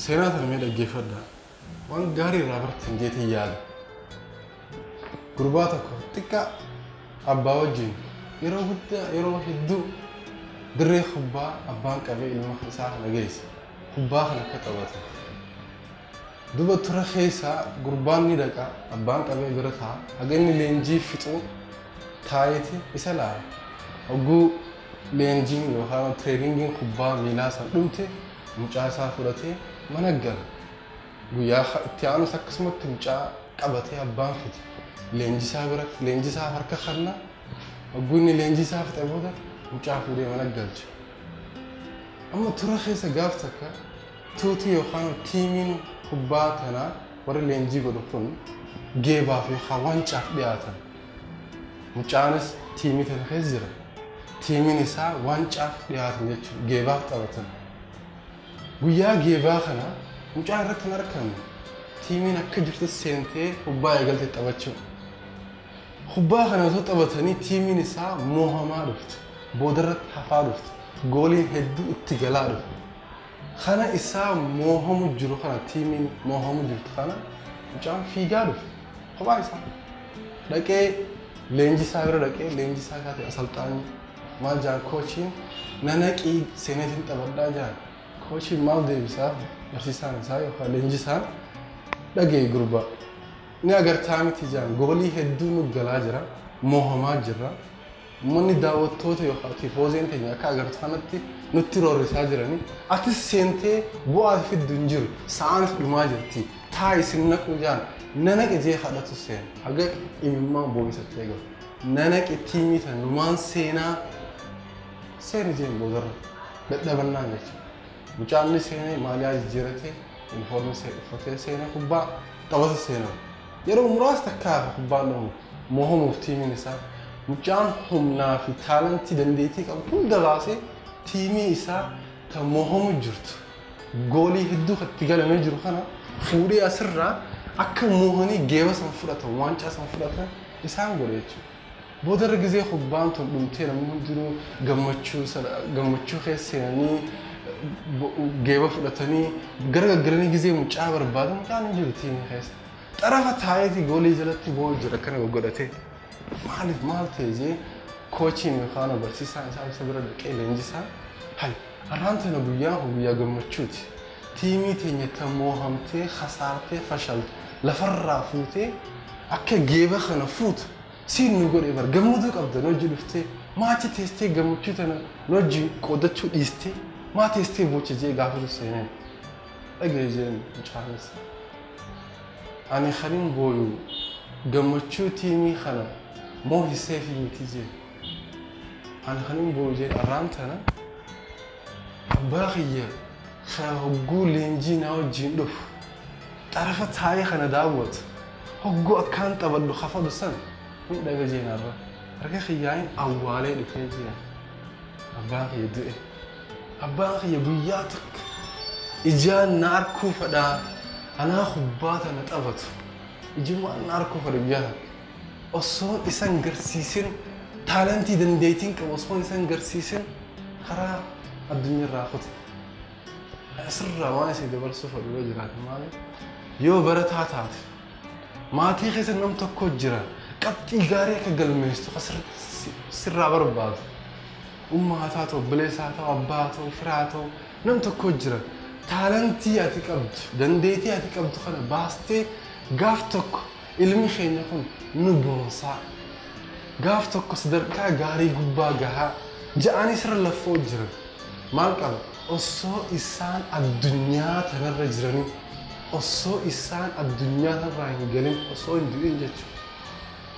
seenaa tana mee dhaggeeffadhaa. Waan gaarii irraa bartan jeetii yaada. Gurbaa tokko xiqqaa abbaa wajjin yeroo hedduu dirree kubbaa abbaan qabee ilma isaa kana geesse. Kubbaa kana akka taphatu. Duba tura keessaa gurbaan ni dhaqa abbaan qabee bira taa'a. Haga inni leenjii fixuu taa'eeti isa laala. Hogguu leenjiin yookaan tireeningiin kubbaa miilaa san dhumte mucaa isaa fudhatee mana gala. Guyyaa itti aanus akkasumatti mucaa qabatee abbaan fite. Leenjisaa biratti leenjisaa harka kanna. Hogguu inni leenjisaa fixe booda mucaa fuudhee mana galche. Amma tura keessa gaaf takka tuutii yookaan tiimiin kubbaa tanaa warri leenjii godhu kun geebaa fi hawaancaaf dhiyaatan. Mucaanis tiimii tana keessa jira. Tiimiin isaa waancaaf dhiyaatan jechuudha. Geebaaf taphatan. Guyyaa geebaa kana mucaa irratti hin argamu. Tiimiin akka jirtu seentee kubbaa eegalte taphachuu. Kubbaa kana osoo taphatanii tiimiin isaa moohamaa dhufte. Boodarratti hafaa dhufte. Gooliin hedduu itti galaa dhufte. Kana isaa moohamu jiru kana tiimiin moohamu jirtu kana mucaan fiigaa dhufte. Kophaa isaa dhaqee leenjisaa bira dhaqee leenjisaa kaate asalxaanii maal jaan koochiin nanaqii seeneetiin taphadhaa jaan. Koochiin maal deebisaa barsiisaan isaa yookaan leenjisaan dhagee gurbaa. Ni agartaa miti jaan goolii hedduu nu galaa jira moohamaa jirra. Manni daawwattoota yookaan tifoozeen keenya akka agartu kanatti nutti roorrisaa jiranii atis seentee bu'aa fiddu hin jiru sa'aanis dhumaa jirti taa isin naqu jaan nanaqe jee kadhatu seen haga imimmaan boo'isattee galu nanaqe tiimii tan numaan seenaa seeni jeen boodarra dadhabannaan jechuudha. Mucaanni seenee maaliyaa jijjiiratee unifoormii uffatee seenee kubbaa taphata seenaa. Yeroo muraasa takkaaf kubbaan dhumu moohamuuf tiimiin isaa mucaan humnaa fi taalantii dandeettii qabu hunda baasee tiimii isaa kan moohamu jirtu goolii hedduu itti galamee jiru kana fuudhee asirraa akka moohanii geeba san fudhatan waancaa san fudhatan isaan godhe jechuudha. Boodarra gizee kubbaan tun dhumtee namni hundinuu gammachuu keessa seenanii geeba fudhatanii gargaggaranii gizee mucaa barbaadu mucaan hin jiru tiimii keessa. Xarafa taayetii goolii jalatti boo'u jira kana godhatee. Maaliif maal ta'e jee koochiin yookaan barsiisaan isaa isa bira dhaqee leenjisaa hay har'aan tana guyyaa gammachuuti. Tiimii teenya tan moohamtee hasaartee fashalte lafarraa fuutee akka geeba kana fuutu siin nu godhee bar gammaduu qabda hojii dhuftee maachi teestee gammachuu tana hojii qoodachuu dhiistee maa teestee bocha jee gaafatu seeneen dhagee jeen mucaanis. Ani khaliin booyu gammachuu tiimii kana moo hisee fi miti jee. Ani khaliin booyu jee har'aan tana abbaa kiyya hogguu leenjii naa wajjin dhufu xarafa taa'ee kana daawwatu hogguu akkaan taphadhu hafadu san hin dhaga jeenarra harka kiyyaayin awwaalee dhufee jira. Abbaan kiyya du'e. Abbaan kiyya guyyaa tokko ijaan na arkuu fadhaa anaa kubbaa tana taphatu ijumaan na arkuu fadha guyyaa tokko. Osoo isan garsiisin taalantii dandeettiin qabu osoo isan garsiisin karaa addunyaarraa kute. Asirraa waan isin dabarsuu fadhuu jiraatu maali? Yoo barataa taate maatii keessa nam tokko jira qabxii gaarii akka galmeessu sirraa barbaadu. Ummaataa ta'u, bileessaa ta'u, abbaa ta'u, firaa ta'u nam tokko jira taalantii ati qabdu, dandeettii ati qabdu kana baastee gaaf tokko ilmi keenya kun nu boonsaa. Gaaf tokko sadarkaa gaarii gubbaa gahaa ja'anii sirra lafoo jiran maal qaba? Osoo isaan addunyaa tanarra jiranii osoo isaan addunyaa tanarraa hin galin osoo hin du'in jechuudha.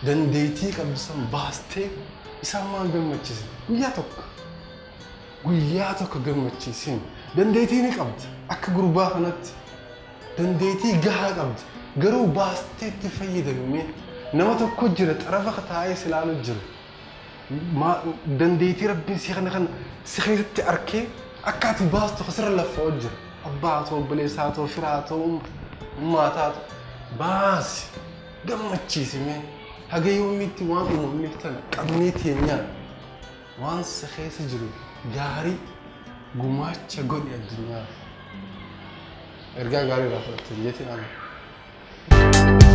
Dandeettii qabdu san baastee isaan maal gammachiisin? Guyyaa tokko gammachiisin. Dandeettii ni qabda akka gurbaa kanatti dandeettii gahaa qabda garuu baastee itti fayyadamee nama tokko jira xarafa taa'ee silaalu jira. Dandeettii rabbiin si kana si keessatti arkee akka ati baastu asirra lafoo jira. Abbaa ta'u, bileessaa ta'u, firaa ta'u, ummaataa ta'u baasi gammachiisimee haga yoomiitti waan uumamneef tana qabnee teenyaan waan si keessa jiru gaarii gumaacha godhi addunyaaf. ergaa gaarii irraa fudhattan jeetiin amma.